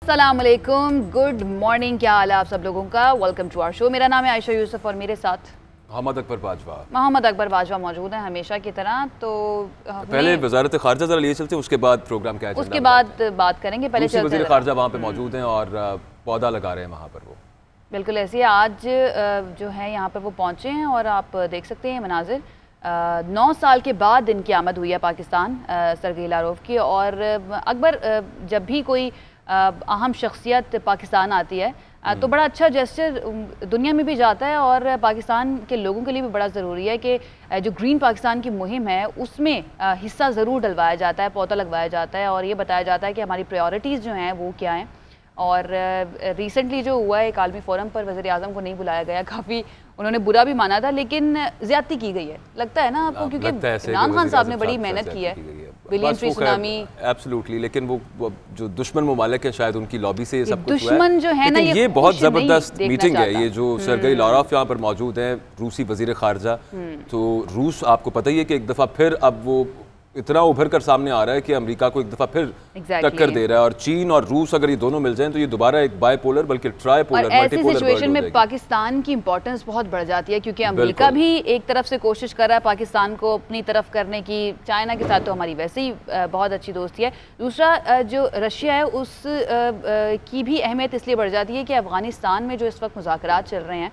अस्सलाम वालेकुम, good morning, क्या हाल है आप सब लोगों का। Welcome to our show. मेरा नाम है आयशा यूसुफ और मेरे साथ मोहम्मद अकबर बाजवा मौजूद है हमेशा की तरह। तो पहले वजारत खारजा जरा लिए चलते हैं, उसके बाद प्रोग्राम क्या है, उसके बाद बात करेंगे। पहले चलते हैं, वज़ीर खारजा वहाँ पे मौजूद हैं और पौधा लगा रहे हैं वहाँ पर। वो बिल्कुल ऐसे ही आज जो है यहाँ पर वो पहुँचे हैं और आप देख सकते हैं मनाजिर। 9 साल के बाद इनकी आमद हुई है पाकिस्तान सरगेई लारोफ की। और अकबर, जब भी कोई अहम शख्सियत पाकिस्तान आती है तो बड़ा अच्छा जेस्चर दुनिया में भी जाता है और पाकिस्तान के लोगों के लिए भी बड़ा ज़रूरी है कि जो ग्रीन पाकिस्तान की मुहिम है उसमें हिस्सा ज़रूर डलवाया जाता है, पौधा लगवाया जाता है और ये बताया जाता है कि हमारी प्रायोरिटीज़ जो हैं वो क्या हैं। और रिसेंटली जो हुआ है एक आलमी फोरम पर वज़ीर आज़म को नहीं बुलाया गया, काफ़ी उन्होंने बुरा भी माना था, लेकिन ज़्यादती की गई है, लगता है ना आपको, क्योंकि इमरान खान साहब ने बड़ी मेहनत की है, बिलियन ट्री सुनामी। एब्सोल्युटली, लेकिन वो जो दुश्मन ममालिक है शायद उनकी लॉबी से ये सब कुछ हुआ है। दुश्मन जो है ना, ये बहुत ज़बरदस्त मीटिंग है। ये जो सरगेई लारोफ यहाँ पर मौजूद हैं, रूसी वज़ीर खारजा, तो रूस आपको पता ही है कि एक दफ़ा फिर अब वो इतना उभर कर सामने आ रहा है कि अमेरिका को एक दफ़ा फिर टक्कर दे रहा है। और चीन और रूस अगर ये दोनों मिल जाएं तो ये दोबारा एक बाइपोलर बल्कि ट्राइपोलर मल्टीपोलर सिचुएशन में पाकिस्तान की इंपॉर्टेंस बहुत बढ़ जाती है, क्योंकि अमेरिका भी एक तरफ से कोशिश कर रहा है पाकिस्तान को अपनी तरफ करने की। चाइना के साथ तो हमारी वैसे ही बहुत अच्छी दोस्ती है। दूसरा जो रशिया है उस की भी अहमियत इसलिए बढ़ जाती है कि अफगानिस्तान में जो इस वक्त मुज़ाकरात चल रहे हैं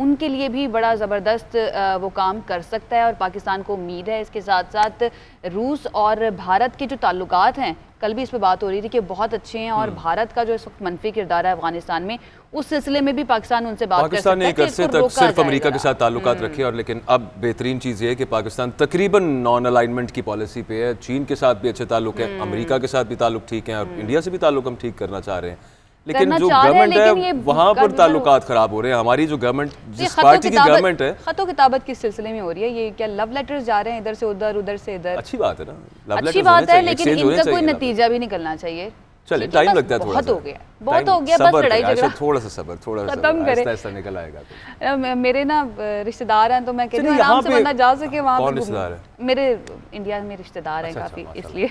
उनके लिए भी बड़ा ज़बरदस्त वो काम कर सकता है और पाकिस्तान को उम्मीद है। इसके साथ साथ रूस और भारत के जो ताल्लुकात हैं, कल भी इस पर बात हो रही थी कि बहुत अच्छे हैं और भारत का जो इस वक्त मनफी किरदार है अफगानिस्तान में, उस सिलसिले में भी पाकिस्तान उनसे बात कर सकता है। पाकिस्तान ने एक अरसे तक सिर्फ अमेरिका के साथ ताल्लुकात रखे और लेकिन अब बेहतरीन चीज़ ये है कि पाकिस्तान तकरीबन नॉन अलाइनमेंट की पॉलिसी पे है। चीन के साथ भी अच्छे ताल्लुक हैं, अमेरिका के साथ भी ताल्लुक ठीक हैं और इंडिया से भी ताल्लुक हम ठीक करना चाह रहे हैं, लेकिन जो गवर्नमेंट है वहाँ पर ताल्लुकात खराब हो रहे हैं। हमारी जो गवर्नमेंट, जिस पार्टी की गवर्नमेंट है, खतो किताबत किस सिलसिले में हो रही है? ये क्या लव लेटर्स जा रहे हैं इधर से उधर, उधर से इधर? अच्छी बात है ना, अच्छी बात है, लेकिन इनका कोई नतीजा भी निकलना चाहिए। चलिए, टाइम लगता है, बहुत हो गया, बहुत हो गया, बस लड़ाई झगड़ा थोड़ा सा सब्र, थोड़ा सा खत्म करें, ऐसा निकल आएगा। मेरे ना रिश्तेदार हैं तो मैं कहती हूँ आराम से बंदा जा सके वहाँ पे। रिश्तेदार है मेरे इंडिया में रिश्तेदार हैं काफी, इसलिए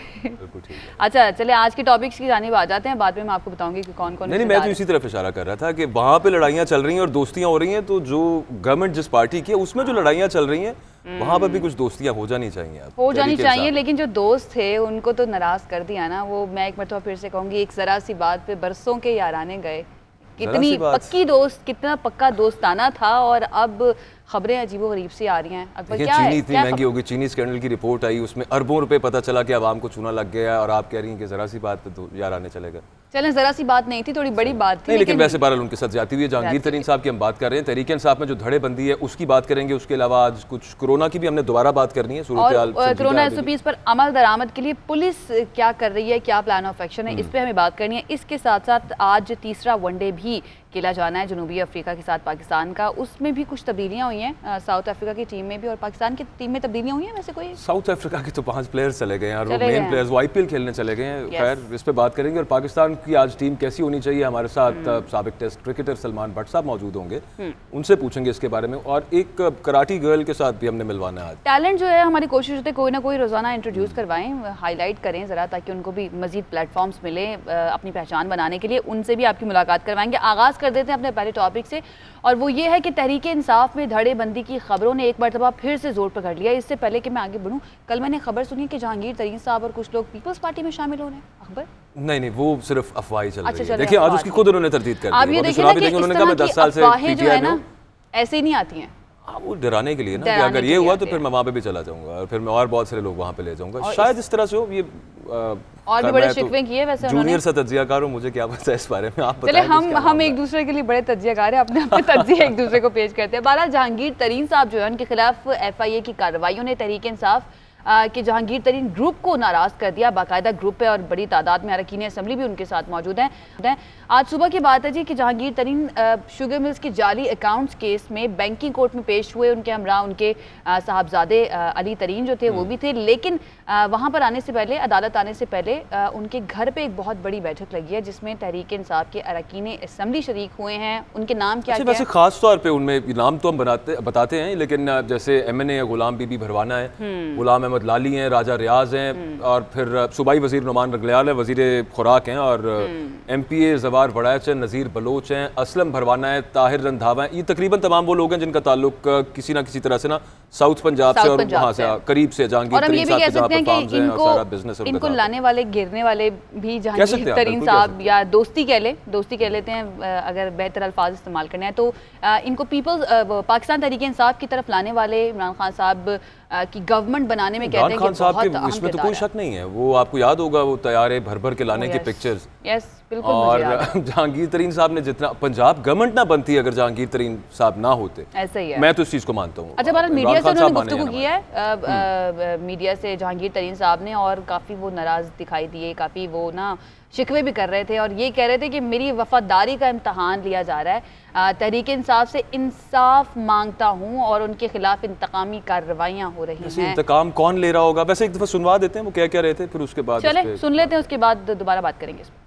अच्छा चले आज के टॉपिक्स की जानिब आ जाते हैं, बाद में मैं आपको बताऊंगी कि कौन कौन। नहीं, मैं तो इसी तरफ इशारा कर रहा था कि वहाँ पे लड़ाइयाँ चल रही हैं और दोस्तियाँ हो रही हैं, तो जो गवर्नमेंट जिस पार्टी की है उसमें जो लड़ाइयाँ चल रही हैं वहाँ पर भी कुछ दोस्तियाँ हो जानी चाहिए, हो जानी चाहिए। लेकिन जो दोस्त थे उनको तो नाराज कर दिया ना। वो मैं एक मरतबा फिर से कहूँगी, एक जरा सी बात पे बरसों के याराने गए। कितनी पक्की दोस्त, कितना पक्का दोस्ताना था और अब खबरें अजीबो गरीब सी आ रही हैं। अकबर, क्या चीनी इतनी महंगी होगी, चीनी स्कैंडल की रिपोर्ट आई, उसमें अरबों रुपए पता चला कि आवाम को चूना लग गया और आप कह रही हैं कि जरा सी बात पे यार आने चलेगा। चलें, जरा सी बात नहीं थी, थोड़ी बड़ी बात थी, लेकिन वैसे बहरहाल उनके साथ ज्यादती हुई है। जहांगीर तरीन साहब की हम बात कर रहे हैं, तहरीक इंसाफ में जो धड़ेबंदी है उसकी बात करेंगे। उसके अलावा आज कुछ कोरोना की भी हमने दोबारा बात करनी है। कोरोना SOPs पर अमल दरामद के लिए पुलिस क्या कर रही है, क्या प्लान ऑफ एक्शन है, इस पर हमें बात करनी है। इसके साथ साथ आज तीसरा वनडे भी खेला जाना है जनूबी अफ्रीका के साथ पाकिस्तान का, उसमें भी कुछ तब्दीलियां हुई हैं। साउथ अफ्रीका की टीम में भी और पाकिस्तान की टीम में तब्दीलियां हुई हैं। वैसे कोई साउथ अफ्रीका के तो 5 प्लेयर्स चले गए हैं और वो मेन प्लेयर्स वो IPL खेलने चले गए हैं। खैर, इस पे बात करेंगे। और पाकिस्तान की आज टीम कैसी होनी चाहिए, हमारे साथ साबिक टेस्ट क्रिकेटर सलमान भट्ट साहब मौजूद होंगे, उनसे पूछेंगे इसके बारे में। और एक कराटी गर्ल के साथ भी हमने मिलवाना है। टैलेंट जो है, हमारी कोशिश होती है कोई ना कोई रोजाना इंट्रोड्यूस करवाएं, हाईलाइट करें ज़रा, ताकि उनको भी मजीद प्लेटफॉर्म्स मिले अपनी पहचान बनाने के लिए। उनसे भी आपकी मुलाकात करवाएंगे। आगाज़ कर देते हैं अपने पहले टॉपिक से, और वो ये है कि तहरीक इंसाफ में धड़ेबंदी की खबरों ने एक मरतबा फिर से जोर पकड़ लिया। इससे पहले कि मैं आगे बढ़ूं, कल मैंने खबर सुनी कि जहांगीर तरीन साहब और कुछ लोग पीपल्स पार्टी में शामिल हो रहे हैं। अखबर, नहीं, वो सिर्फ अफवाह चल रही है। देखिए, आज उसकी खुद उन्होंने तरदीद कर दी। आप ये देखिए ना कि उन्होंने कहा मैं 10 साल से जो है ना ऐसे ही नहीं आती हैं। वो डराने के लिए ना, कि अगर ये हुआ तो फिर मैं वहाँ पे भी चला जाऊंगा और फिर मैं और बहुत सारे लोग वहाँ पे ले जाऊंगा, शायद इस तरह से हो। ये और भी बड़े शिकवे किए वैसे जूनियर सा तज्जियाकार हो, मुझे क्या पता है इस बारे में, आप बताएं। चले, हम एक दूसरे के लिए बड़े तज्जियाकार हैं, अपने अपने तज्जिए एक दूसरे को पेश करते हैं। बहरहाल जहांगीर तरीन साहब जो है उनके खिलाफ FIA की कार्रवाइयों ने तहरीक इंसाफ कि जहांगीर तरीन ग्रुप को नाराज कर दिया। बाकायदा ग्रुप है और बड़ी तादाद में अरकान असेंबली भी उनके साथ मौजूद हैं। आज सुबह की बात है जी कि जहांगीर तरीन शुगर मिल्स की जाली अकाउंट्स केस में बैंकिंग कोर्ट में पेश हुए। उनके हमरा उनके साहबजादे अली तरीन जो थे वो भी थे, लेकिन वहाँ पर आने से पहले, अदालत आने से पहले उनके घर पे एक बहुत बड़ी बैठक लगी है जिसमें तहरीक इंसाफ के अरकान असेंबली शरीक हुए हैं। उनके नाम क्या है? वैसे खास तौर पे उनमें नाम तो हम बताते हैं, लेकिन जैसे MNA गुलाम बीबी भरवाना है, गुलाम अहमद लाली हैं, राजा रियाज हैं, और फिर सूबाई वजीर नुमान रगलियाल है, वजीर खुराक हैं, और MPA जवार वड़ैच हैं, नज़ीर बलोच हैं, असलम भरवाना है, ताहिर रंधावा है। ये तकरीबन तमाम वो लोग हैं जिनका ताल्लुक किसी ना किसी तरह से ना साउथ पंजाब से और वहाँ से करीब से जहांगीर तरीन साहब के जहाँ पर फार्म्स हैं और सारा बिजनेस है। इनको लाने वाले गिरने वाले भी जहांगीर तरीन साहब, या दोस्ती कह लेते हैं अगर बेहतर अल्फाज इस्तेमाल करने हैं, तो इनको पाकिस्तान तहरीक इंसाफ की तरफ लाने वाले इमरान खान साहब की गवर्नमेंट बनाने में कहते हैं कि बहुत इसमें तो कोई शक नहीं है। वो आपको याद होगा वो तैयारे भर भर के लाने की पिक्चर्स, बिल्कुल, और जहांगीर तरीन साहब ने जितना पंजाब गवर्नमेंट ना बनती अगर जहांगीर तरीन साहब ना होते, ऐसा ही है। मैं तो इस चीज़ को मानता हूँ। अच्छा, भारत मीडिया से उन्होंने गुफ्तगू की है, मीडिया से जहांगीर तरीन साहब ने, और काफ़ी वो नाराज़ दिखाई दिए, काफ़ी वो ना शिकवे भी कर रहे थे, और ये कह रहे थे कि मेरी वफादारी का इम्तहान लिया जा रहा है, तहरीक इंसाफ से इंसाफ मांगता हूँ और उनके खिलाफ इंतकामी कार्रवाइयाँ हो रही हैं। इंतकाम कौन ले रहा होगा? वैसे एक दफ़ा सुनवा देते हैं वो क्या क्या रहे थे, फिर उसके बाद चले सुन लेते हैं, उसके बाद दोबारा बात करेंगे इसमें।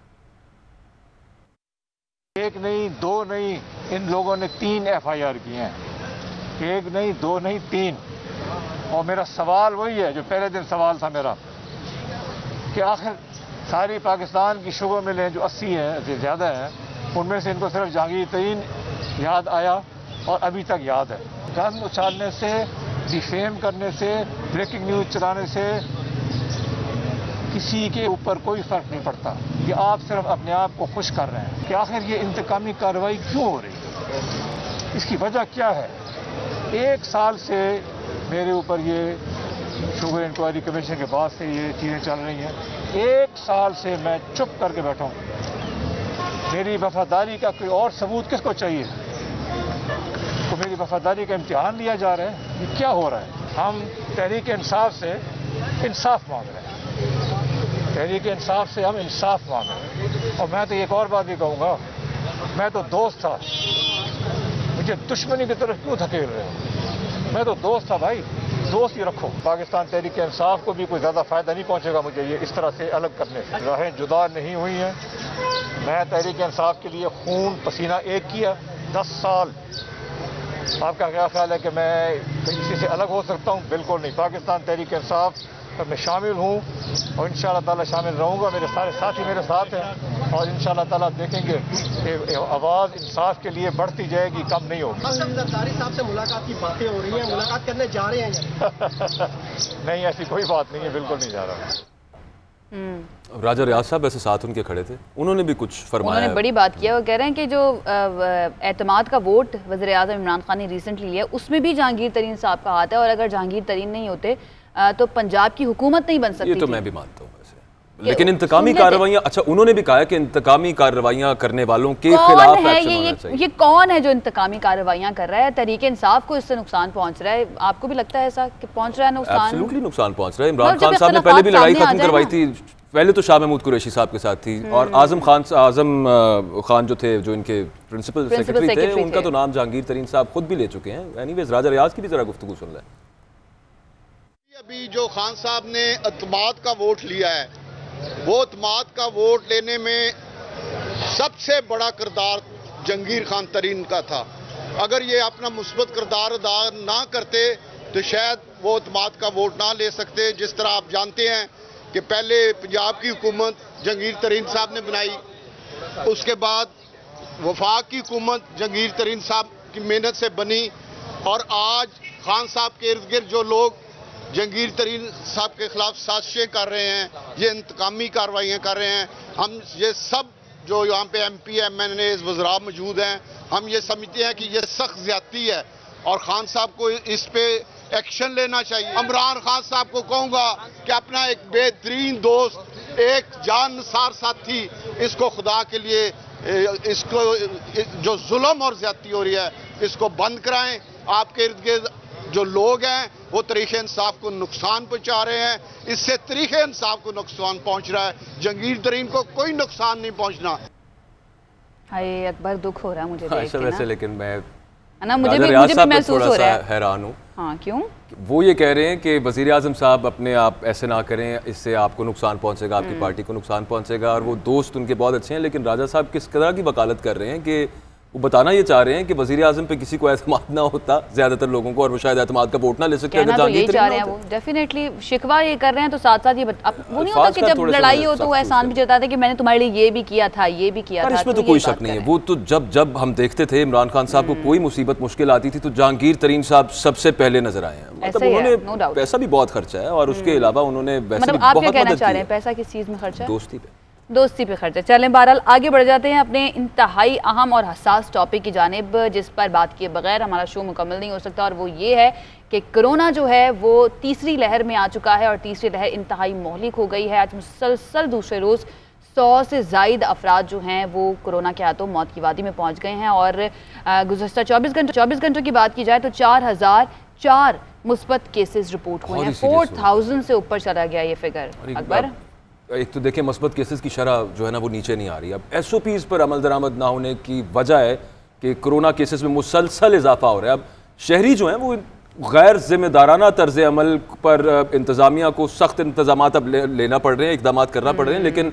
एक नहीं, दो नहीं, इन लोगों ने 3 FIR किए हैं, एक नहीं, दो नहीं, 3। और मेरा सवाल वही है जो पहले दिन सवाल था मेरा, कि आखिर सारी पाकिस्तान की शुगर मिलें जो 80 हैं, ज़्यादा हैं, उनमें से इनको सिर्फ जहांगीर तरीन याद आया और अभी तक याद है। गंद उछालने से, डिफेम करने से, ब्रेकिंग न्यूज़ चलाने से किसी के ऊपर कोई फ़र्क नहीं पड़ता, कि आप सिर्फ अपने आप को खुश कर रहे हैं। कि आखिर ये इंतकामी कार्रवाई क्यों हो रही है, इसकी वजह क्या है? 1 साल से मेरे ऊपर ये शुगर इंक्वायरी कमीशन के बाद से ये चीज़ें चल रही हैं। 1 साल से मैं चुप करके बैठा हूँ। मेरी वफादारी का कोई और सबूत किसको चाहिए? तो मेरी वफादारी का इम्तिहान लिया जा रहा है, ये क्या हो रहा है? हम तहरीक इंसाफ से इंसाफ मांग रहे हैं, तहरीक इंसाफ से हम इंसाफ मांग रहे हैं। और मैं तो एक और बात भी कहूँगा, मैं तो दोस्त था, मुझे दुश्मनी की तरफ क्यों धकेल रहे हो? मैं तो दोस्त था भाई, दोस्त ही रखो। पाकिस्तान तहरीक इंसाफ को भी कोई ज़्यादा फ़ायदा नहीं पहुंचेगा मुझे ये इस तरह से अलग करने से। राहें जुदा नहीं हुई हैं। मैं तहरीक इंसाफ के लिए खून पसीना एक किया 10 साल। आपका क्या ख्याल है कि मैं किसी से अलग हो सकता हूँ? बिल्कुल नहीं। पाकिस्तान तहरीक इंसाफ मैं शामिल हूँ और इंशाअल्लाह ताला शामिल रहूँगा। मेरे सारे साथी मेरे साथ हैं और इंशाअल्लाह ताला देखेंगे कि आवाज़ इंसाफ के लिए बढ़ती जाएगी, कम नहीं होगी। जरदारी साहब से मुलाकात की बातें हो रही हैं, मुलाकात करने जा रहे हैं? नहीं, ऐसी कोई बात नहीं है, बिल्कुल नहीं जा रहा। राजा रियाज साहब ऐसे साथ उनके खड़े थे, उन्होंने भी कुछ फरमाया। उन्होंने बड़ी बात किया, वो कह रहे हैं कि जो एतमाद का वोट वज़ीर आज़म इमरान खान ने रिसेंटली लिया, उसमें भी जहांगीर तरीन साहब का हाथ है, और अगर जहांगीर तरीन नहीं होते तो पंजाब की हुकूमत नहीं बन सकती। ये तो मैं भी मानता हूँ वैसे, लेकिन इंतकामी कार्रवाइयाँ, अच्छा उन्होंने भी कहा कि इंतकामी कार्रवाइयाँ करने वालों के खिलाफ एक्शन होना चाहिए। ये कौन है जो इंतकामी कार्रवाइयाँ कर रहा है? तहरीक इंसाफ को इससे नुकसान पहुंच रहा है, आपको भी लगता है ऐसा कि पहुंच रहा है नुकसान? एब्सोल्युटली नुकसान पहुंच रहा है। इमरान खान साहब ने पहले भी लड़ाई खत्म करवाई थी, पहले तो शाह महमूद कुरैशी साहब के साथ थी, और आजम खान जो थे, जो इनके प्रिंसिपल सेक्रेटरी थे, उनका तो नाम जहांगीर तरीन साहब खुद भी ले चुके हैं। एनीवेज, राजा रियाज की भी जरा गुफ्तगू सुन लें। अभी जो खान साहब ने एतमाद का वोट लिया है, वो एतमाद का वोट लेने में सबसे बड़ा किरदार जहांगीर खान तरीन का था। अगर ये अपना मुस्बत किरदार अदा ना करते तो शायद वो एतमाद का वोट ना ले सकते। जिस तरह आप जानते हैं कि पहले पंजाब की हुकूमत जहांगीर तरीन साहब ने बनाई, उसके बाद वफाक की हुकूमत जहांगीर तरीन साहब की मेहनत से बनी, और आज खान साहब के इर्द गिर्द जो लोग जहांगीर तरीन साहब के खिलाफ साजिशें कर रहे हैं, ये इंतकामी कार्रवाइयाँ कर रहे हैं, हम ये सब जो यहाँ पे MP MNA वज़रा मौजूद हैं, हम ये समझते हैं कि ये सख्त ज़्यादती है और खान साहब को इस पे एक्शन लेना चाहिए। इमरान खान साहब को कहूँगा कि अपना एक बेहतरीन दोस्त, एक जानसार साथी, इसको खुदा के लिए इसको जो जुल्म और ज़्यादती हो रही है इसको बंद कराएं। आपके इर्द गिर्द जो लोग हैं वो तरीक़े इंसाफ को नुकसान पहुंचा रहे हैं, इससे तरीक़े इंसाफ को नुकसान पहुंच रहा है, जहांगीर तरीन को कोई नुकसान नहीं पहुंचना। हाय अकबर, दुख हो रहा है मुझे देख के वैसे, लेकिन मैं ना मुझे भी महसूस हो रहा है, हैरान हूँ। हाँ, क्यों? वो ये कह रहे हैं कि वज़ीर आज़म साहब अपने आप ऐसे ना करें, इससे आपको नुकसान पहुंचेगा, आपकी पार्टी को नुकसान पहुंचेगा, और वो दोस्त उनके बहुत अच्छे हैं, लेकिन राजा साहब किस तरह की वकालत कर रहे हैं कि वो बताना ये चाह रहे हैं कि वज़ीर आज़म पे किसी को एतमाद ना होता ज़्यादातर लोगों को, और वो शायद एतमाद का वोट ना ले सकते। कहना तो यही चाह रहे हैं वो, डेफिनेटली शिकवा ये कर रहे हैं, तो साथ साथ ये वो नहीं होता कि जब लड़ाई हो तो वो एहसान भी जताता है कि मैंने तुम्हारे लिए ये भी किया था, ये भी किया था। इसमें तो कोई शक नहीं है। वो तो जब हम देखते थे इमरान खान साहब को कोई मुसीबत मुश्किल आती थी तो जहांगीर तरीन साहब सबसे पहले नजर आए हैं। मतलब उन्होंने पैसा भी बहुत खर्चा है और उसके अलावा उन्होंने मतलब आप क्या कहना चाह रहे हैं, पैसा किस चीज़ में खर्चा है? दोस्ती पे खर्चा। चलें बहरहाल आगे बढ़ जाते हैं अपने इंतहाई अहम और हसास टॉपिक की जानिब, जिस पर बात किए बगैर हमारा शो मुकम्मल नहीं हो सकता, और वो ये है कि कोरोना जो है वो तीसरी लहर में आ चुका है और तीसरी लहर इंतहाई मोहलिक हो गई है। आज मुसलसल दूसरे रोज़ 100 से ज़ायद अफराद जो हैं वो कोरोना के हाथों मौत की वादी में पहुँच गए हैं, और गुज़श्ता 24 घंटों की बात की जाए तो 4004 मुस्बत केसेस रिपोर्ट हुए हैं। 4000 से ऊपर चला गया ये फिगर। अकबर, एक तो देखिए मस्बत केसेस की शरह जो है ना वो नीचे नहीं आ रही। अब SOPs पर अमल दरामद ना होने की वजह है कि कोरोना केसेस में मुसलसल इजाफा हो रहा है। अब शहरी जो हैं वो गैर जिम्मेदाराना तर्ज अमल पर इंतज़ामिया को सख्त इंतजाम अब लेना पड़ रहे हैं, इकदाम करना पड़ रहे हैं, लेकिन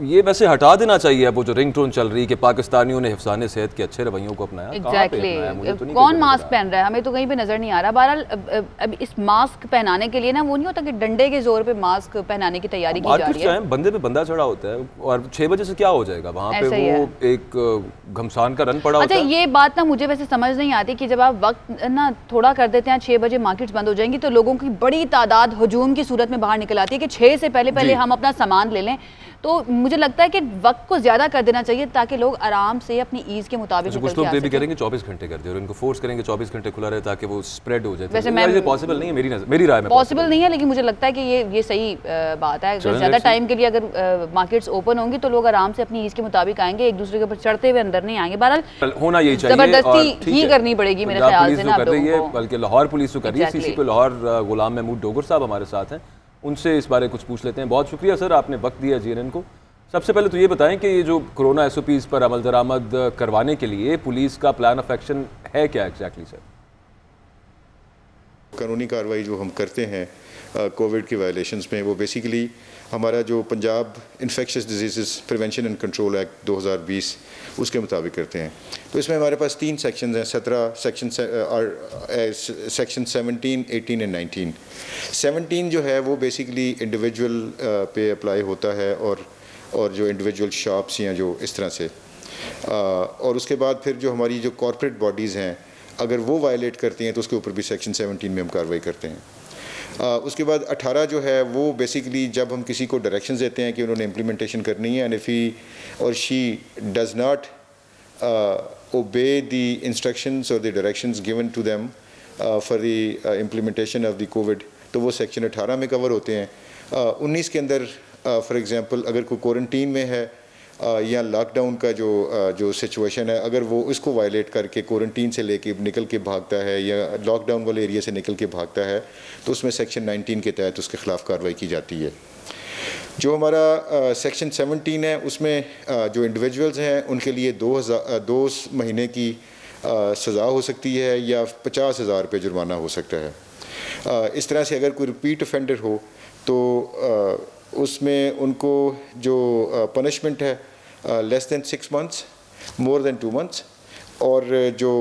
ये वैसे हटा देना चाहिए। अब वो जो रिंग टोन चल रही है कि पाकिस्तानियों ने हिफ्ज़ाने सेहत के अच्छे रवैयों को अपनाया, एग्जैक्टली कौन मास्क पहन रहा है, हमें तो कहीं पे नजर नहीं आ रहा। बहरहाल अब इस मास्क पहनाने के लिए ना वो नहीं होता कि डंडे के जोर पे मास्क पहनाने की तैयारी की जा रही है। बंदे पे बंदा चढ़ा होता है और 6 बजे से क्या हो जाएगा वहाँ पे, वो एक घमसान का रन पड़ा होता है। अच्छा, ये बात ना मुझे वैसे समझ नहीं आती कि जब आप वक्त ना थोड़ा कर देते हैं, 6 बजे मार्केट्स बंद हो जाएंगी तो लोगों की बड़ी तादाद हजूम की सूरत में बाहर निकल आती है कि 6 से पहले हम अपना सामान ले लें। तो मुझे लगता है कि वक्त को ज्यादा कर देना चाहिए ताकि लोग आराम से अपनी ईज के मुताबिक निकल के आ सकें। कुछ लोग ये भी करेंगे 24 घंटे कर दे और इनको फोर्स करेंगे 24 घंटे खुला रहे ताकि वो स्प्रेड हो जाए। वैसे मैं पॉसिबल नहीं है, मेरी राय में पॉसिबल नहीं है, लेकिन मुझे लगता है कि ये सही बात है। अगर ज्यादा टाइम के लिए अगर मार्केट्स ओपन होंगी तो लोग आराम से अपनी ईज के मुताबिक आएंगे, एक दूसरे के ऊपर चढ़ते हुए अंदर नहीं आएंगे। बहरहाल होना यही चाहिए, जबरदस्ती ही करनी पड़ेगी मेरे ख्याल से ना। बल्कि लाहौर पुलिस तो कर रही है, CCP लाहौर गुलाम महमूद डोगर साहब हमारे साथ हैं, उनसे इस बारे कुछ पूछ लेते हैं। बहुत शुक्रिया सर, आपने वक्त दिया GNN को। सबसे पहले तो ये बताएं कि ये जो कोरोना SOPs पर अमल दरामद करवाने के लिए पुलिस का प्लान ऑफ एक्शन है क्या एग्जैक्टली सर? कानूनी कार्रवाई जो हम करते हैं कोविड की वायलेशंस में, वो बेसिकली हमारा जो Punjab infectious disease prevention and control act 2020 उसके मुताबिक करते हैं। तो इसमें हमारे पास 3 सेक्शंस हैं, 17 सेक्शन 17, 18 एंड 19। 17 जो है वो बेसिकली इंडिविजुअल पे अप्लाई होता है और जो इंडिविजुअल शॉप्स या जो इस तरह से, और उसके बाद फिर जो हमारी जो कॉर्पोरेट बॉडीज़ हैं अगर वो वायलेट करती हैं तो उसके ऊपर भी सेक्शन 17 में हम कार्रवाई करते हैं। उसके बाद 18 जो है वो बेसिकली जब हम किसी को डायरेक्शंस देते हैं कि उन्होंने इम्प्लीमेंटेशन करनी है, and if he or she does not obey the instructions or the directions given to them for the implementation of the covid, तो वो सेक्शन 18 में कवर होते हैं। 19 के अंदर फॉर एग्ज़ाम्पल अगर कोई क्वारंटीन में है या लॉकडाउन का जो सिचुएशन है, अगर वो इसको वायलेट करके क्वारंटीन से लेके निकल के भागता है या लॉकडाउन वाले एरिया से निकल के भागता है तो उसमें सेक्शन 19 के तहत उसके ख़िलाफ़ कार्रवाई की जाती है। जो हमारा सेक्शन 17 है उसमें जो इंडिविजुअल्स हैं उनके लिए 2 महीने की सज़ा हो सकती है या 50,000 रुपये जुर्माना हो सकता है। इस तरह से अगर कोई रिपीट ऑफेंडर हो तो उसमें उनको जो पनिशमेंट है less than 6 months, more than 2 months, और जो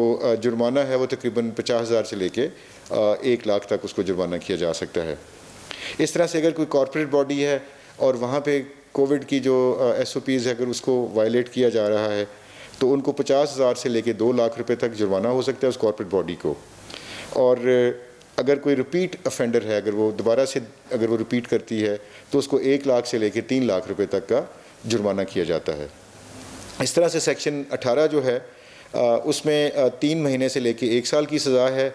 जुर्माना है वो तकरीबन 50,000 से लेके 1 लाख तक उसको जुर्माना किया जा सकता है। इस तरह से अगर कोई कॉर्पोरेट बॉडी है और वहाँ पे कोविड की जो SOPs है अगर उसको वायलेट किया जा रहा है तो उनको 50,000 से लेके 2 लाख रुपए तक जुर्माना हो सकता है उस कॉर्पोरेट बॉडी को। और अगर कोई रिपीट ऑफेंडर है, अगर वो दोबारा से अगर वो रिपीट करती है तो उसको 1 लाख से लेके 3 लाख रुपए तक का जुर्माना किया जाता है। इस तरह से सेक्शन 18 जो है उसमें 3 महीने से लेके 1 साल की सज़ा है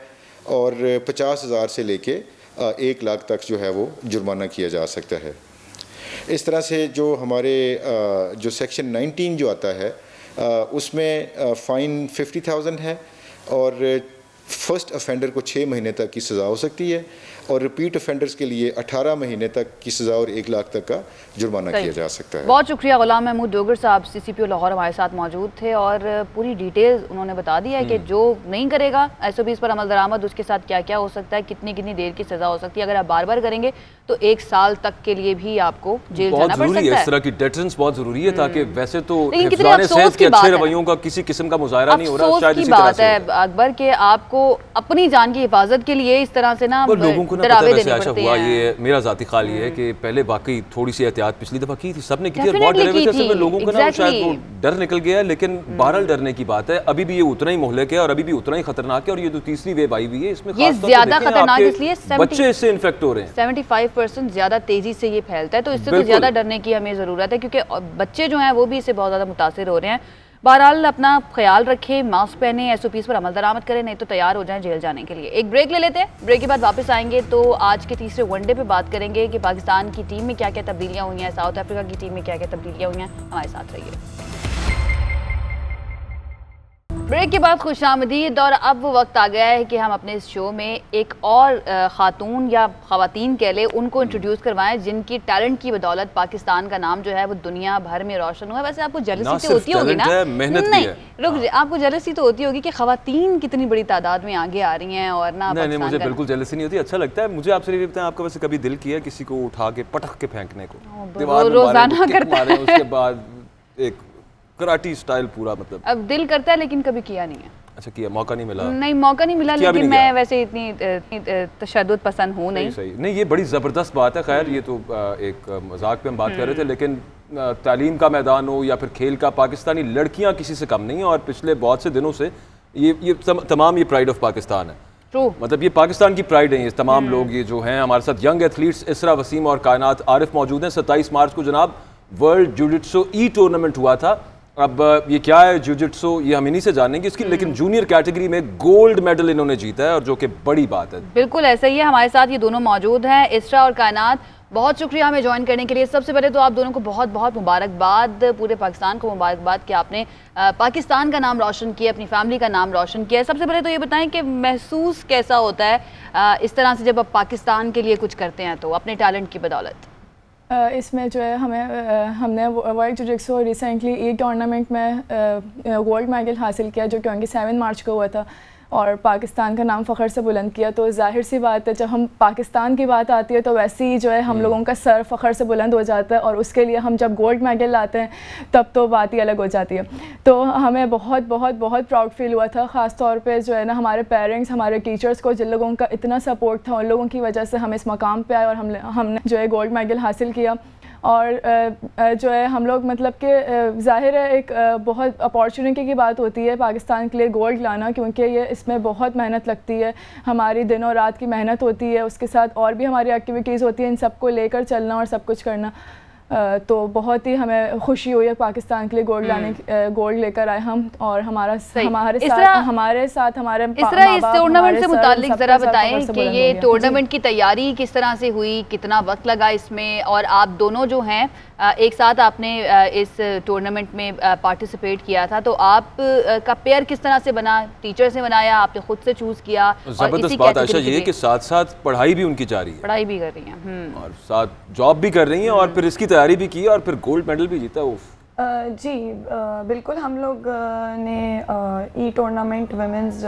और 50,000 से लेके 1 लाख तक जो है वो जुर्माना किया जा सकता है। इस तरह से जो हमारे जो सेक्शन 19 जो आता है उसमें फ़ाइन 50,000 है और फर्स्ट ऑफेंडर को 6 महीने तक की सज़ा हो सकती है और रिपीट ऑफेंडर्स के लिए 18 महीने तक की सज़ा और 1 लाख तक का जुर्माना किया जा सकता है। बहुत शुक्रिया गुलाम महमूद डोगर साहब, CCPO लाहौर हमारे साथ मौजूद थे और पूरी डिटेल उन्होंने बता दिया है कि जो नहीं करेगा SOPs पर अमल दरामद, उसके साथ क्या क्या हो सकता है, कितनी कितनी देर की सज़ा हो सकती है। अगर आप बार बार करेंगे तो 1 साल तक के लिए भी आपको जेल जाना पड़ सकता है। इस तरह की डेटरेंस बहुत जरूरी है ताकि वैसे तो अफसोस की बात अच्छे रवैयों का किसी किस्म का मुजाहरा नहीं हो रहा। शायद इसी तरह से अकबर के आपको अपनी जान की हिफाजत के लिए इस तरह से ना लोगों को डरावे देने पड़ते हैं। ये मेरा ज़ाती ख्याल ये है कि पहले वाकई थोड़ी सी एहतियात पिछली दफा की थी, सबने की थी, बहुत डरे हुए थे लोगों को ना, शायद वो डर निकल गया है। लेकिन बहरहाल डरने की बात है, अभी भी ये उतना ही मुहलिक है और अभी भी उतना ही खतरनाक है। और ये जो तीसरी वेव आई हुई है इसमें ये ज्यादा खतरनाक इसलिए बच्चे इससे इन्फेक्ट हो रहे हैं, 75% ज्यादा तेजी से ये फैलता है, तो इससे तो ज्यादा डरने की हमें जरूरत है क्योंकि बच्चे जो हैं वो भी इससे बहुत ज्यादा मुतासिर हो रहे हैं। बहरहाल अपना ख्याल रखें, मास्क पहने, SOPs पर अमल दरामद करें, नहीं तो तैयार हो जाएं जेल जाने के लिए। एक ब्रेक ले लेते हैं, ब्रेक के बाद वापस आएंगे तो आज के तीसरे वनडे पे बात करेंगे कि पाकिस्तान की टीम में क्या क्या तब्दीलियां हुई हैं, साउथ अफ्रीका की टीम में क्या क्या तब्दीलियां हुई हैं। हमारे साथ रहिए। ब्रेक के बाद खुशामदीद। और अब वो वक्त आ गया है कि हम अपने इस शो में एक और खातून या खवातीन कह ले उनको इंट्रोड्यूस करवाएं जिनकी टैलेंट की बदौलत पाकिस्तान का नाम जो है वो दुनिया भर में रोशन हुआ है। वैसे आपको जेलसी तो होती होगी ना, नहीं रुक, आपको जेलसी तो होती होगी कि खवातीन कितनी बड़ी तादाद में आगे आ रही हैं और ना। नहीं, मुझे बिल्कुल जेलसी नहीं होती, अच्छा लगता है मुझे। आपसे ये बताएं, आपका वैसे कभी दिल किया किसी को उठा के पटक के फेंकने को? रोजाना करता है, उसके बाद एक कराटी स्टाइल पूरा, मतलब अब दिल करता है लेकिन कभी किया नहीं है। अच्छा, किया, मौका नहीं मिला? नहीं, मौका नहीं मिला, लेकिन मैं वैसे इतनी तशद्दुद पसंद हूँ नहीं। नहीं, ये बड़ी ज़बरदस्त बात है। खैर, ये तो एक मजाक पे हम बात कर रहे थे, लेकिन तालीम का मैदान हो या फिर खेल का, पाकिस्तानी लड़कियाँ किसी से कम नहीं है। और पिछले बहुत से दिनों से ये तमाम ये प्राइड ऑफ पाकिस्तान है। मतलब ये पाकिस्तान की प्राइड है। ये तमाम लोग ये जो हैं हमारे साथ यंग एथलीट्स इसरा वसीम और कायनात आरिफ मौजूद हैं। 27 मार्च को जनाब वर्ल्ड जिu-जित्सु टूर्नामेंट हुआ था। अब ये क्या है जिu-जित्सु, ये हम इन्हीं से जानेंगे इसकी। लेकिन जूनियर कैटेगरी में गोल्ड मेडल इन्होंने जीता है और जो कि बड़ी बात है। बिल्कुल ऐसा ही है। हमारे साथ ये दोनों मौजूद हैं, इसरा और कायनात। बहुत शुक्रिया हमें ज्वाइन करने के लिए। सबसे पहले तो आप दोनों को बहुत बहुत मुबारकबाद, पूरे पाकिस्तान को मुबारकबाद कि आपने पाकिस्तान का नाम रोशन किया, अपनी फैमिली का नाम रोशन किया। सबसे पहले तो ये बताएं कि महसूस कैसा होता है इस तरह से जब आप पाकिस्तान के लिए कुछ करते हैं तो अपने टैलेंट की बदौलत? इसमें जो है हमने वर्ल्ड जिu-जित्सु रिसेंटली एक टूर्नामेंट में गोल्ड मेडल हासिल किया जो कि 7 मार्च को हुआ था और पाकिस्तान का नाम फ़ख्र से बुलंद किया। तो जाहिर सी बात है, जब हम पाकिस्तान की बात आती है तो वैसे ही जो है हम लोगों का सर फ़ख्र से बुलंद हो जाता है और उसके लिए हम जब गोल्ड मेडल लाते हैं तब तो बात ही अलग हो जाती है। तो हमें बहुत बहुत बहुत प्राउड फील हुआ था, ख़ास तौर पे जो है ना हमारे पेरेंट्स, हमारे टीचर्स को, जिन लोगों का इतना सपोर्ट था, उन लोगों की वजह से हम इस मकाम पे आए और हमने जो है गोल्ड मेडल हासिल किया। और जो है हम लोग मतलब कि ज़ाहिर है एक बहुत अपॉर्चुनिटी की बात होती है पाकिस्तान के लिए गोल्ड लाना, क्योंकि ये इसमें बहुत मेहनत लगती है, हमारी दिन और रात की मेहनत होती है, उसके साथ और भी हमारी एक्टिविटीज़ होती हैं, इन सबको लेकर चलना और सब कुछ करना। तो बहुत ही हमें खुशी हुई है पाकिस्तान के लिए गोल्ड लेकर आए हम। और हमारे साथ हमारे इस टूर्नामेंट से मुताल्लिक जरा बताएं कि ये टूर्नामेंट की तैयारी किस तरह से हुई, कितना वक्त लगा इसमें, और आप दोनों जो हैं एक साथ आपने इस टूर्नामेंट में पार्टिसिपेट किया था, तो आप का पेयर किस तरह से बना? टीचर से बनाया, आपने खुद से चूज किया? जबरदस्त बात आयशा ये कि साथ साथ पढ़ाई भी उनकी जारी है, पढ़ाई भी कर रही हैं और साथ जॉब भी कर रही हैं और फिर इसकी तैयारी भी की और फिर गोल्ड मेडल भी जीता। जी बिल्कुल, हम लोग ने ई tournament women's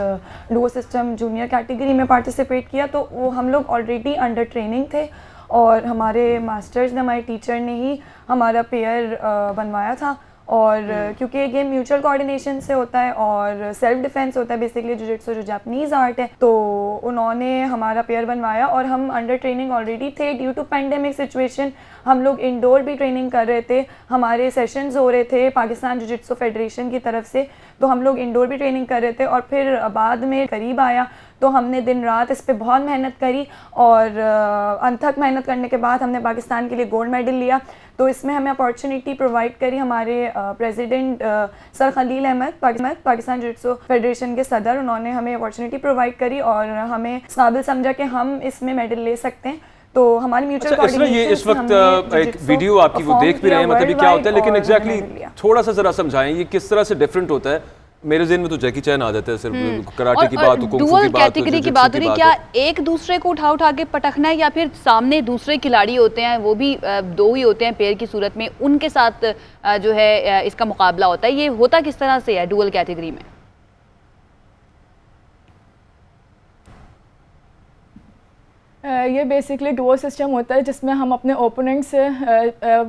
duo system junior category में पार्टिसिपेट किया। तो वो हम लोग ऑलरेडी अंडर ट्रेनिंग थे और हमारे मास्टर्स ने, हमारे टीचर ने ही हमारा पेयर बनवाया था। और क्योंकि ये गेम म्यूचुअल कोऑर्डिनेशन से होता है और सेल्फ डिफेंस होता है, बेसिकली जिu-जित्सु जो जापानीज़ आर्ट है, तो उन्होंने हमारा पेयर बनवाया और हम अंडर ट्रेनिंग ऑलरेडी थे। ड्यू टू पेंडेमिक सिचुएशन हम लोग इंडोर भी ट्रेनिंग कर रहे थे, हमारे सेशंस हो रहे थे पाकिस्तान जिu-जित्सु फेडरेशन की तरफ से, तो हम लोग इंडोर भी ट्रेनिंग कर रहे थे। और फिर बाद में करीब आया तो हमने दिन रात इस पे बहुत मेहनत करी और अनथक मेहनत करने के बाद हमने पाकिस्तान के लिए गोल्ड मेडल लिया। तो इसमें हमें अपॉर्चुनिटी प्रोवाइड करी हमारे president sir Khalil Ahmad, Pakistan jujitsu federation के सदर, उन्होंने हमें अपॉर्चुनिटी प्रोवाइड करी और हमें काबिल समझा कि हम इसमें मेडल ले सकते हैं। तो हमारी म्यूचुअल कोऑर्डिनेशन ये इस वक्त एक वीडियो आपकी वो देख भी रहे हैं, मतलब ये क्या होता है, लेकिन एग्जैक्टली थोड़ा सा जरा समझाएं ये किस तरह से डिफरेंट होता है मेरे ज़हन में तो जैकी चैन आ जाता है, सिर्फ कराटे की बात, कुंग फू डुअल की बात, कैटेगरी की बात हो रही, क्या एक दूसरे को उठा उठा के पटकना है या फिर सामने दूसरे खिलाड़ी होते हैं, वो भी दो ही होते हैं पेयर की सूरत में, उनके साथ जो है इसका मुकाबला होता है? ये होता किस तरह से है डुअल कैटेगरी में? ये बेसिकली डुओ सिस्टम होता है जिसमें हम अपने ओपोनेंट से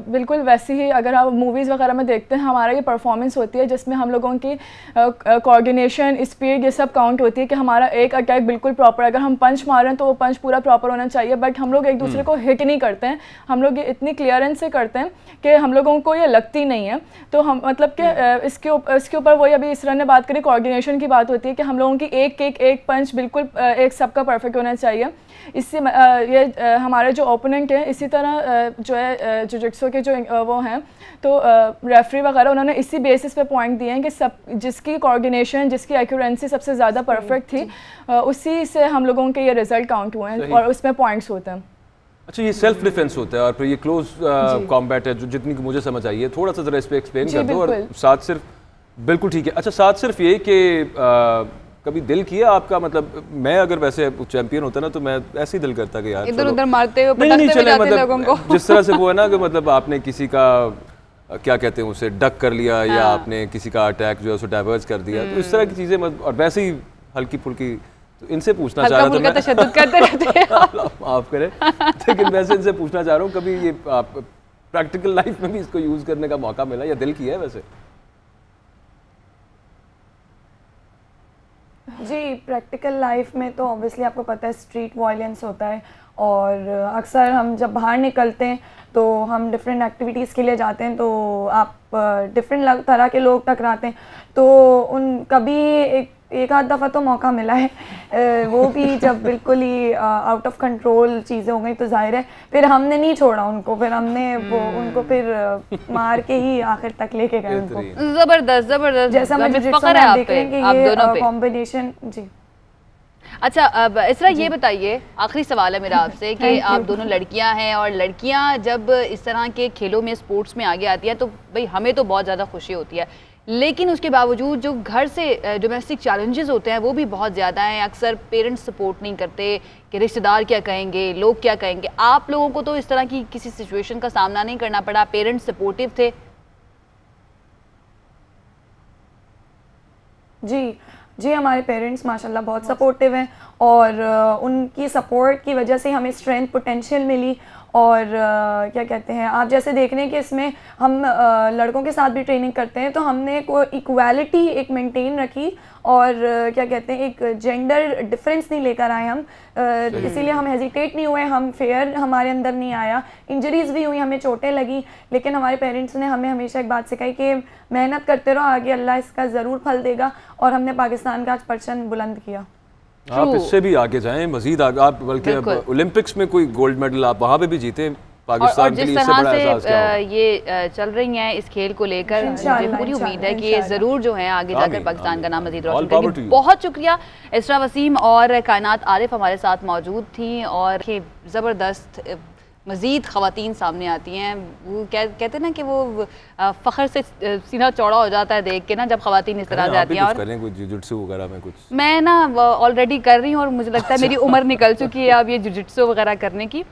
बिल्कुल वैसे ही, अगर आप मूवीज़ वगैरह में देखते हैं, हमारा ये परफॉर्मेंस होती है जिसमें हम लोगों की कोऑर्डिनेशन, स्पीड, ये सब काउंट होती है कि हमारा एक अटैक बिल्कुल प्रॉपर, अगर हम पंच मार रहे हैं तो वो पंच पूरा प्रॉपर होना चाहिए, बट हम लोग एक दूसरे को हिट नहीं करते हैं, हम लोग ये इतनी क्लियरेंस से करते हैं कि हम लोगों को ये लगती नहीं है। तो हम मतलब कि इसके ऊपर वही अभी इसरा ने बात करी, कोऑर्डिनेशन की बात होती है कि हम लोगों की एक किक, एक पंच बिल्कुल एक सबका परफेक्ट होना चाहिए। इससे ये हमारे जो ओपोनेंट हैं, इसी तरह जो है जुजित्सु के जो वो हैं, तो रेफरी वगैरह उन्होंने इसी बेसिस पे पॉइंट दिए हैं कि सब जिसकी कोऑर्डिनेशन, जिसकी एक्यूरेंसी सबसे ज़्यादा परफेक्ट थी, उसी से हम लोगों के ये रिजल्ट काउंट हुए हैं और उसमें पॉइंट्स होते हैं। अच्छा, ये सेल्फ डिफेंस होता है और फिर ये क्लोज कॉम्बैट है, जो जितनी मुझे समझ आई है, थोड़ा सा जरा इस पर एक्सप्लेन कर दो। और साथ सिर्फ बिल्कुल ठीक है, अच्छा साथ सिर्फ ये कि कभी दिल किया आपका, मतलब मैं अगर वैसे चैंपियन होता ना तो मैं ऐसे ही दिल करता कि यार इधर उधर मारते हुए पटकते हुए जाते लोगों को, जिस तरह से वो है ना कि मतलब आपने किसी का क्या कहते हैं उसे डक कर लिया, या आपने किसी का अटैक जो है उसे डाइवर्स कर दिया, तो इस तरह की चीज़ें, और वैसे ही हल्की फुल्की, तो इनसे पूछना चाह रहा था मैं, तशद्दुद करते रहते हैं माफ करें, लेकिन वैसे इनसे पूछना चाह रहा हूँ, कभी ये आप प्रैक्टिकल लाइफ में भी इसको यूज़ करने का मौका मिला या दिल किया है वैसे? जी, प्रैक्टिकल लाइफ में तो ऑब्वियसली आपको पता है स्ट्रीट वायलेंस होता है, और अक्सर हम जब बाहर निकलते हैं तो हम डिफरेंट एक्टिविटीज़ के लिए जाते हैं, तो आप डिफरेंट तरह के लोग टकराते हैं, तो उन कभी एक आध दफ़ा तो मौका मिला है, वो भी जब बिल्कुल ही आउट ऑफ कंट्रोल चीज़ें हो गई, तो जाहिर है फिर हमने नहीं छोड़ा उनको, फिर हमने वो उनको फिर मार के ही आखिर तक लेके गए उनको। जबरदस्त जबरदस्त, जैसा मैं देख रहे हैं कि ये कॉम्बिनेशन। जी अच्छा, अब इसरा ये बताइए, आखिरी सवाल है मेरा आपसे कि आप दोनों लड़कियां हैं, और लड़कियां जब इस तरह के खेलों में, स्पोर्ट्स में आगे आती हैं तो भाई हमें तो बहुत ज़्यादा खुशी होती है, लेकिन उसके बावजूद जो घर से डोमेस्टिक चैलेंजेस होते हैं वो भी बहुत ज़्यादा हैं। अक्सर पेरेंट्स सपोर्ट नहीं करते कि रिश्तेदार क्या कहेंगे, लोग क्या कहेंगे। आप लोगों को तो इस तरह की किसी सिचुएशन का सामना नहीं करना पड़ा, पेरेंट्स सपोर्टिव थे? जी, हमारे पेरेंट्स माशाल्लाह बहुत सपोर्टिव हैं, और उनकी सपोर्ट की वजह से हमें स्ट्रेंथ, पोटेंशियल मिली, और क्या कहते हैं, आप जैसे देख रहे हैं कि इसमें हम लड़कों के साथ भी ट्रेनिंग करते हैं, तो हमने कोई इक्वालिटी एक मेंटेन रखी, और क्या कहते हैं एक जेंडर डिफरेंस नहीं लेकर आए हम, इसीलिए हम हेजिटेट नहीं हुए, हम फेयर हमारे अंदर नहीं आया। इंजरीज भी हुई, हमें चोटें लगी, लेकिन हमारे पेरेंट्स ने हमें हमेशा एक बात सिखाई कि मेहनत करते रहो, आगे अल्लाह इसका ज़रूर फल देगा, और हमने पाकिस्तान का आज परचम बुलंद किया। आप इससे भी आगे जाएं, मजीद आगे, आप बल्कि ओलंपिक्स में कोई गोल्ड मेडल आप वहाँ पे भी जीते पाकिस्तान के लिए, इससे बड़ा एहसास क्या होगा? ये चल रही हैं इस खेल को लेकर, मुझे पूरी उम्मीद है कि ये ज़रूर जो है आगे जाकर पाकिस्तान का नाम मजीद रोशन करेगी। बहुत शुक्रिया इसरा वसीम और कायनात आरिफ हमारे साथ मौजूद थी, और ज़बरदस्त मज़ीद ख़वातीन सामने आती हैं। वो कहते हैं ना कि वो फ़ख्र से सीना चौड़ा हो जाता है देख के ना, जब ख़वातीन इस तरह से आती हैं। और करें कुछ जुजित्सु वगैरह में कुछ, मैं ना ऑलरेडी कर रही हूँ, और मुझे लगता है मेरी उम्र निकल चुकी है अब ये जुजित्सु वगैरह करने की।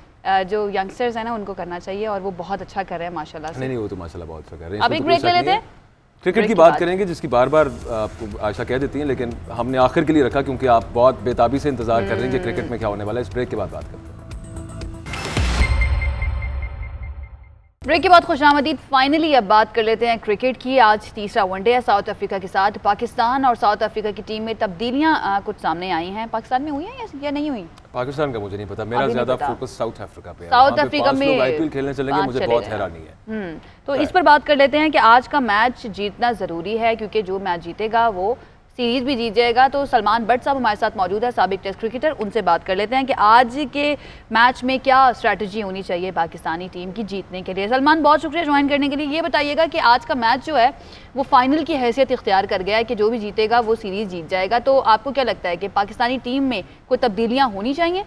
जो यंगस्टर्स हैं ना उनको करना चाहिए, और वो बहुत अच्छा कर रहे हैं माशाल्लाह से। नहीं, वो तो माशाल्लाह बहुत अच्छा कर रहे हैं। अब एक ब्रेक ले लेते हैं, क्रिकेट की बात करेंगे जिसकी बार बार आपको आशा कह देती हैं, लेकिन हमने आखिर के लिए रखा क्योंकि आप बहुत बेताबी से इंतजार कर रहे हैं कि क्रिकेट में क्या होने वाला है। इस ब्रेक के बाद बात करते हैं। ब्रेक के बाद खुशामदीद। फाइनली अब बात कर लेते हैं क्रिकेट की। आज तीसरा वनडे है साउथ अफ्रीका के साथ। पाकिस्तान और साउथ अफ्रीका की टीम में तब्दीलियां कुछ सामने आई हैं। पाकिस्तान में हुई हैं या नहीं हुई? पाकिस्तान का मुझे नहीं पता, मेरा ज्यादा फोकस साउथ अफ्रीका पे है। साउथ अफ्रीका में आईपीएल खेलने चलेंगे, मुझे बहुत हैरानी है। तो इस पर बात कर लेते हैं कि आज का मैच जीतना जरूरी है, क्योंकि जो मैच जीतेगा वो सीरीज भी जीत जाएगा। तो सलमान बट साहब हमारे साथ मौजूद है, साबिक टेस्ट क्रिकेटर, उनसे बात कर लेते हैं कि आज के मैच में क्या स्ट्रैटेजी होनी चाहिए पाकिस्तानी टीम की जीतने के लिए। सलमान, बहुत शुक्रिया ज्वाइन करने के लिए। ये बताइएगा कि आज का मैच जो है वो फाइनल की हैसियत इख्तियार कर गया है कि जो भी जीतेगा वो सीरीज जीत जाएगा। तो आपको क्या लगता है कि पाकिस्तानी टीम में कोई तब्दीलियाँ होनी चाहिए?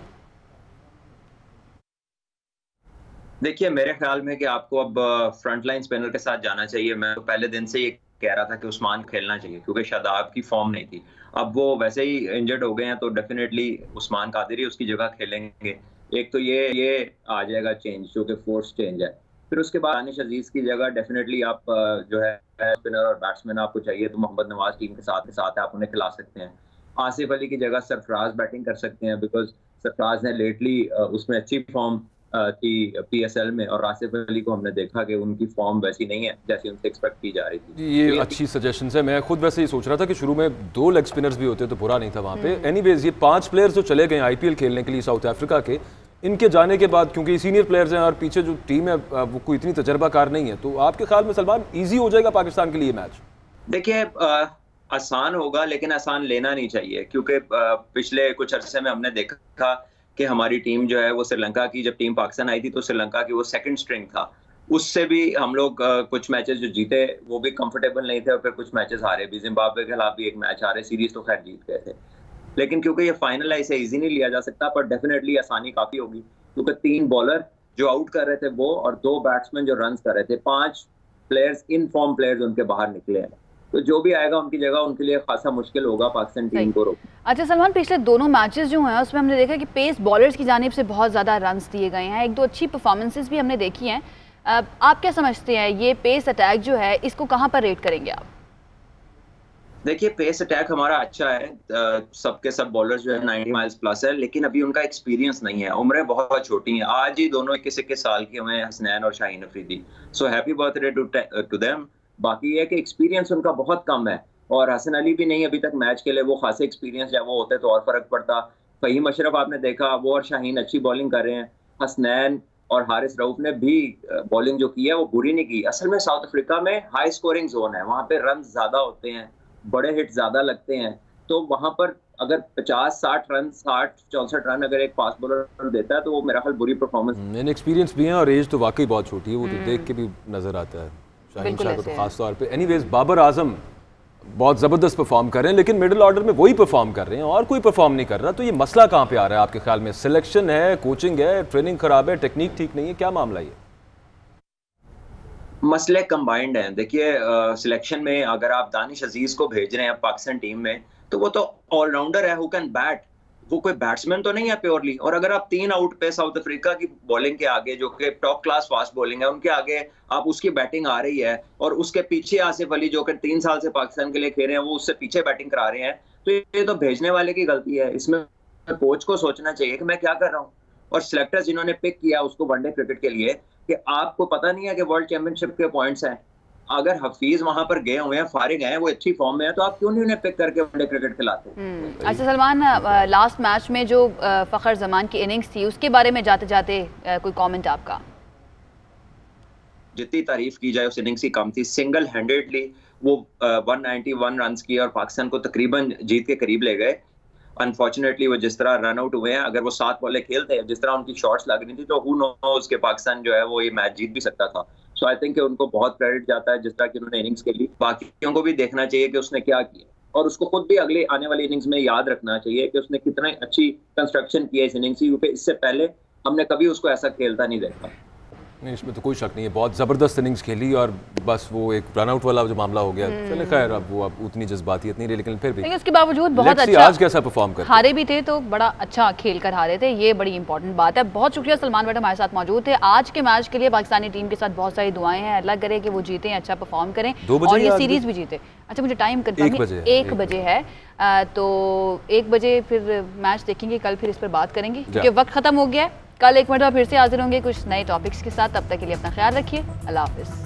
देखिए, मेरे ख्याल में कि आपको अब फ्रंट लाइन स्पिनर के साथ जाना चाहिए। मैं तो पहले दिन से ये कह रहा था कि उस्मान खेलना चाहिए क्योंकि शादाब की फॉर्म नहीं थी। अब वो वैसे ही इंजर्ड हो गए हैं तो डेफिनेटली उस्मान कादिरी उसकी जगह खेलेंगे। एक तो ये आ जाएगा चेंज जो कि फोर्स चेंज है। फिर उसके बाद दानिश अजीज की जगह डेफिनेटली आप जो है स्पिनर और बैट्समैन आपको चाहिए तो मोहम्मद नवाज टीम के साथ आप उन्हें खिला सकते हैं। आसिफ अली की जगह सरफराज बैटिंग कर सकते हैं बिकॉज सरफराज ने लेटली उसमें अच्छी फॉर्म थी PSL में, और आसिफ अली को हमने देखा कि उनकी फॉर्म वैसी नहीं है जैसी उनसे एक्सपेक्ट की जा रही थी। ये अच्छी सजेशन है। मैं खुद वैसे ही सोच रहा था कि शुरू में 2 लेग स्पिनर्स भी होते तो बुरा नहीं था वहाँ पे। एनीवेज ये 5 प्लेयर्स जो चले गए IPL खेलने के लिए साउथ अफ्रीका के, इनके जाने के बाद क्योंकि सीनियर प्लेयर्स हैं और पीछे जो टीम है वो कोई इतनी तजर्बाकार नहीं है, तो आपके ख्याल में सलमान ईजी हो जाएगा पाकिस्तान के लिए मैच? देखिए आसान होगा लेकिन आसान लेना नहीं चाहिए क्योंकि पिछले कुछ अरसे में हमने देखा कि हमारी टीम जो है वो श्रीलंका की, जब टीम पाकिस्तान आई थी तो श्रीलंका की वो सेकंड स्ट्रिंग था, उससे भी हम लोग कुछ मैचेस जो जीते वो भी कंफर्टेबल नहीं थे और फिर कुछ मैचेस हारे भी। जिम्बाब्वे के खिलाफ भी एक मैच हारे, सीरीज तो खैर जीत गए थे, लेकिन क्योंकि ये फाइनल है इसे इजी नहीं लिया जा सकता, पर डेफिनेटली आसानी काफी होगी क्योंकि 3 बॉलर जो आउट कर रहे थे वो और 2 बैट्समैन जो रन कर रहे थे, 5 प्लेयर्स इन फॉर्म प्लेयर्स उनके बाहर निकले हैं, तो जो भी आएगा उनकी जगह उनके लिए खासा मुश्किल होगा पाकिस्तान टीम को रोकना। अच्छा सलमान, पिछले दोनों मैचेस जो हैं उसमें हमने देखा कि पेस बॉलर्स की जानिब से बहुत ज़्यादा रन्स दिए गए हैं, 1-2 अच्छी परफॉर्मेंसेस भी हमने देखी हैं। आप क्या समझते हैं ये पेस अटैक जो है इसको कहाँ पर रेट करेंगे आप? देखिए पेस अटैक हमारा अच्छा है, सबके सब बॉलर्स जो है 90 माइल्स प्लस है, लेकिन अभी उनका एक्सपीरियंस नहीं है, उम्रें बहुत छोटी हैं। आज ही दोनों 21 साल की हुए हैं, हसनैन और Shaheen Afridi, so happy birthday to them. बाकी ये है कि एक्सपीरियंस उनका बहुत कम है और हसन अली भी नहीं अभी तक मैच के लिए वो खासे एक्सपीरियंस है, वो होते तो और फर्क पड़ता। फहीम अशरफ आपने देखा वो और शाहीन अच्छी बॉलिंग कर रहे हैं, हसनैन और हारिस रऊफ ने भी बॉलिंग जो की है वो बुरी नहीं की। असल में साउथ अफ्रीका में हाई स्कोरिंग जोन है, वहाँ पे रन ज्यादा होते हैं, बड़े हिट ज्यादा लगते हैं, तो वहां पर अगर 50-60 रन 60-64 रन अगर एक फास्ट बॉलर देता है तो वो मेरा ख्याल बुरी परफॉर्मेंस। एक्सपीरियंस भी है और एज तो वाकई बहुत छोटी है, वो तो देख के भी नजर आता है शाहीन शाह को तो खास तौर पे। एनीवेज बाबर आजम बहुत ज़बरदस्त परफॉर्म कर रहे हैं लेकिन मिडिल ऑर्डर में वही परफॉर्म कर रहे हैं और कोई परफॉर्म नहीं कर रहा, तो ये मसला कहाँ पे आ रहा है आपके ख्याल में? सिलेक्शन है, कोचिंग है, ट्रेनिंग खराब है, टेक्निक ठीक नहीं है, क्या मामला ये? मसले कंबाइंड हैं। देखिए सिलेक्शन में अगर आप दानिश अजीज को भेज रहे हैं पाकिस्तान टीम में तो वो तो ऑलराउंडर है, हु कैन बैट, वो कोई बैट्समैन तो नहीं है प्योरली। और अगर आप 3 आउट पे साउथ अफ्रीका की बॉलिंग के आगे जो कि टॉप क्लास फास्ट बॉलिंग है उनके आगे आप उसकी बैटिंग आ रही है और उसके पीछे आसिफ अली जो कि 3 साल से पाकिस्तान के लिए खेल रहे हैं वो उससे पीछे बैटिंग करा रहे हैं, तो ये तो भेजने वाले की गलती है। इसमें कोच को सोचना चाहिए कि मैं क्या कर रहा हूँ, और सिलेक्टर्स जिन्होंने पिक किया उसको वनडे क्रिकेट के लिए कि आपको पता नहीं है कि वर्ल्ड चैंपियनशिप के पॉइंट्स हैं। अगर हफीज वहां पर गए हुए हैं, फारिग हैं, वो अच्छी फॉर्म में है, तो आप क्यों नहीं उन्हें पिक करके वनडे क्रिकेट खिलाते? अच्छा सलमान, लास्ट मैच में जो फखर जमान की इनिंग्स थी उसके बारे में जाते जाते कोई कमेंट आपका? जितनी तारीफ की जाए उस इनिंग्स की कम थी। सिंगल हैंडेडली वो 191 रन किए और पाकिस्तान को तकरीबन जीत के करीब ले गए। अनफॉर्चुनेटली वो जिस तरह रन आउट हुए हैं, अगर वो 7 बॉलें खेलते हैं जिस तरह उनकी शॉट्स लग रही थी तो हु नोज़ के पाकिस्तान जो है वो ये मैच जीत भी सकता था। सो आई थिंक उनको बहुत क्रेडिट जाता है जिस तरह की उन्होंने इनिंग्स खेली। बाकियों को भी देखना चाहिए कि उसने क्या किया और उसको खुद भी अगले आने वाली इनिंग्स में याद रखना चाहिए कि उसने कितनी अच्छी कंस्ट्रक्शन की है इस इनिंग्स की, क्योंकि इससे पहले हमने कभी उसको ऐसा खेलता नहीं देखा। नहीं, इसमें तो कोई शक नहीं है, बहुत ज़बरदस्त इनिंग्स खेली और बस वो एक रनआउट वाला जो मामला हो गया, चले खैर अब वो अब उतनी जज्बातियत नहीं रही, लेकिन फिर भी उसके बावजूद बहुत अच्छा आज कैसा परफॉर्म कर हारे भी थे तो बड़ा अच्छा खेल कर हारे थे, ये बड़ी इंपॉर्टेंट बात है। बहुत शुक्रिया सलमान भट्ट हमारे साथ मौजूद थे। आज के मैच के लिए पाकिस्तानी टीम के साथ बहुत सारी दुआएं हैं, अल्लाह करे कि वो जीतें, अच्छा परफॉर्म करें और ये सीरीज भी जीते। अच्छा मुझे टाइम कंफर्म 1 बजे है, तो 1 बजे फिर मैच देखेंगे, कल फिर इस पर बात करेंगे क्योंकि वक्त खत्म हो गया है। कल 1 मिनट फिर से हाजिर होंगे कुछ नए टॉपिक्स के साथ, तब तक के लिए अपना ख्याल रखिए, अल्लाह हाफिज़।